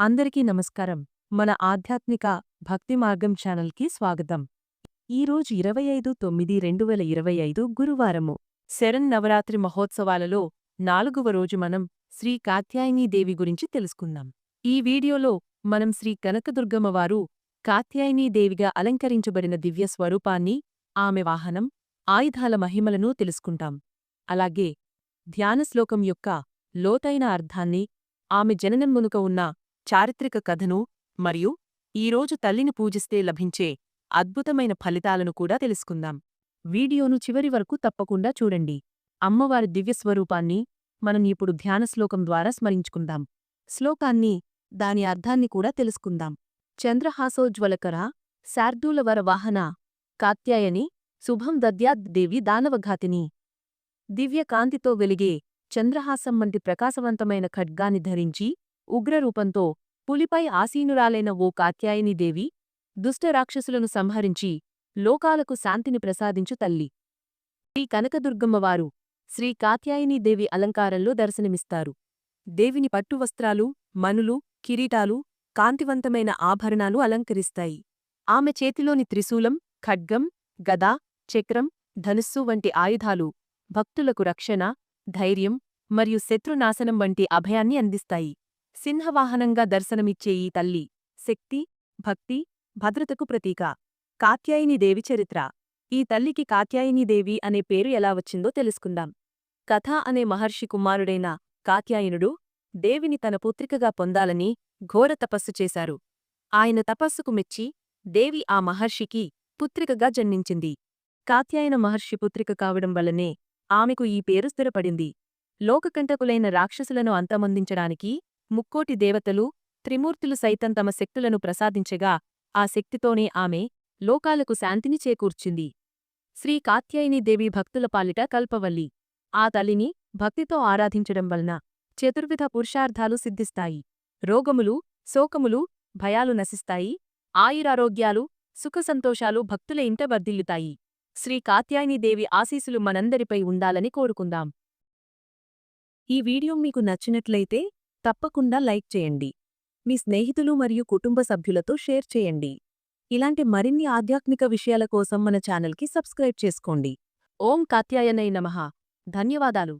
అందరికీ నమస్కారం. మన ఆధ్యాత్మిక భక్తి మార్గం ఛానల్కి స్వాగతం. ఈరోజు 25/9/2025 గురువారము. శరన్నవరాత్రి మహోత్సవాలలో 4వ రోజు మనం శ్రీ కాత్యాయనీదేవి గురించి తెలుసుకుందాం. ఈ వీడియోలో మనం శ్రీ కనకదుర్గమ్మవారు కాత్యాయనీదేవిగా అలంకరించబడిన దివ్య స్వరూపాన్ని, ఆమె వాహనం, ఆయుధాల మహిమలను తెలుసుకుంటాం. అలాగే ధ్యాన శ్లోకం యొక్క లోతైన అర్థాన్ని, ఆమె జననం వెనుక ఉన్న చారిత్రక కథను మరియు ఈరోజు తల్లిని పూజిస్తే లభించే అద్భుతమైన ఫలితాలను కూడా తెలుసుకుందాం. వీడియోను చివరి వరకు తప్పకుండా చూడండి. అమ్మవారి దివ్యస్వరూపాన్ని మనం ఇప్పుడు ధ్యాన శ్లోకం ద్వారా స్మరించుకుందాం. శ్లోకాన్ని, దాని అర్థాన్ని కూడా తెలుసుకుందాం. చంద్రహాసోజ్వలకర శార్దూలవర వాహన కాత్యాయని శుభం దద్యాద్ దేవి దానవఘాతిని. దివ్య కాంతితో వెలిగే చంద్రహాసం వంటి ప్రకాశవంతమైన ఖడ్గాన్ని ధరించి ఉగ్రరూపంతో పులిపై ఆసీనురాలైన ఓ కాత్యాయనీదేవి, దుష్టరాక్షసులను సంహరించి లోకాలకు శాంతిని ప్రసాదించు తల్లి. శ్రీ కనకదుర్గమ్మవారు శ్రీ కాత్యాయనీదేవి అలంకారంలో దర్శనమిస్తారు. దేవిని పట్టువస్త్రాలు, మణులు, కిరీటాలు, కాంతివంతమైన ఆభరణాలు అలంకరిస్తాయి. ఆమె చేతిలోని త్రిశూలం, ఖడ్గం, గద, చక్రం, ధనుస్సు వంటి ఆయుధాలు భక్తులకు రక్షణ, ధైర్యం మరియు శత్రునాశనం వంటి అభయాన్ని అందిస్తాయి. సింహవాహనంగా దర్శనమిచ్చే ఈ తల్లి శక్తి, భక్తి, భద్రతకు ప్రతీక. కాత్యాయనీదేవి చరిత్ర. ఈ తల్లికి కాత్యాయనీదేవి అనే పేరు ఎలా వచ్చిందో తెలుసుకుందాం. కథ అనే మహర్షి కుమారుడైన కాత్యాయనుడు దేవిని తన పుత్రికగా పొందాలని ఘోర తపస్సు చేశారు. ఆయన తపస్సుకు మెచ్చి దేవి ఆ మహర్షికి పుత్రికగా జన్మించింది. కాత్యాయన మహర్షి పుత్రిక కావడం వల్లనే ఆమెకు ఈ పేరు స్థిరపడింది. లోకకంటకులైన రాక్షసులను అంతమొందించడానికి ముక్కోటి దేవతలు, త్రిమూర్తులు సైతం తమ శక్తులను ప్రసాదించగా ఆ శక్తితోనే ఆమె లోకాలకు శాంతిని చేకూర్చింది. శ్రీ కాత్యాయనీదేవి భక్తుల పాలిట కల్పవల్లి. ఆ తల్లిని భక్తితో ఆరాధించడం వలన చతుర్విధ పురుషార్థాలు సిద్ధిస్తాయి. రోగములు, శోకములు, భయాలు నశిస్తాయి. ఆయురారోగ్యాలు, సుఖసంతోషాలు భక్తుల ఇంట వర్ధిల్లుతాయి. శ్రీ కాత్యాయనీదేవి ఆశీస్సులు మనందరిపై ఉండాలని కోరుకుందాం. ఈ వీడియో మీకు నచ్చినట్లయితే తప్పకుండా లైక్ చేయండి. మీ స్నేహితులు మరియు కుటుంబ సభ్యులతో షేర్ చేయండి. ఇలాంటి మరిన్ని ఆధ్యాత్మిక విషయాల కోసం మన ఛానల్కి సబ్స్క్రైబ్ చేసుకోండి. ఓం కాత్యాయనై నమః. ధన్యవాదాలు.